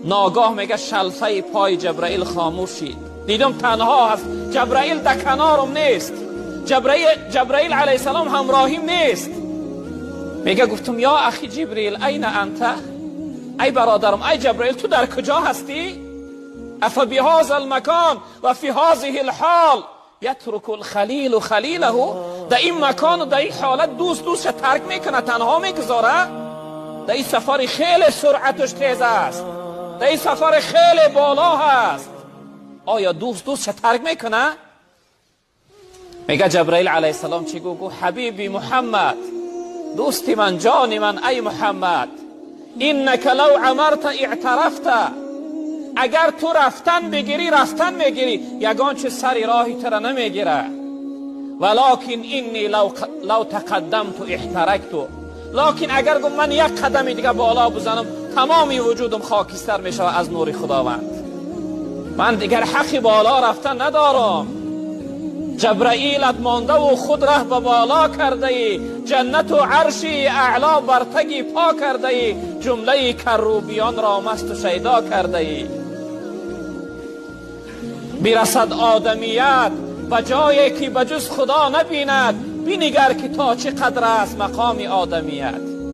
ناگاه میگه شلفه پای جبرائیل خاموش شد. دیدم تنها هست، جبرائیل در کنارم نیست، جبرائیل علیه السلام همراهیم نیست. میگه گفتم یا اخی جبرائیل این انت، ای برادرم، ای جبرائیل تو در کجا هستی؟ اف بهذا المکان و فی هذه الحال یترک الخلیل خلیله، در این مکان و در این حالت دوستش ترک میکنه، تنها میگذاره؟ در این سفر خیلی سرعتش تیز است، در این سفر خیلی بالا هست، آیا دوستش ترک میکنه؟ میگه جبرائیل علیه السلام چی گو؟ حبیبی محمد، دوستی من، جان من، ای محمد، اینک لو عمرت اعترفت، اگر تو رفتن بگیری رفتن میگیری، یگان چه سری راهی تر نمیگیره. ولکن اینی لو تقدمت احترکت، لکن اگر گم من یک قدمی دیگه بالا بزنم تمامی وجودم خاکستر میشه از نور خداوند، من دیگر حقی بالا رفتن ندارم. جبرائیلت مانده و خود ره به بالا کرده ای، جنت و عرشی اعلا برتگی پا کرده ای، جمله کروبیان را مست و شیدا کرده ای. برسد آدمیت به جایی که بجز خدا نبیند، بینگر که تا چه قدر است مقام آدمیت.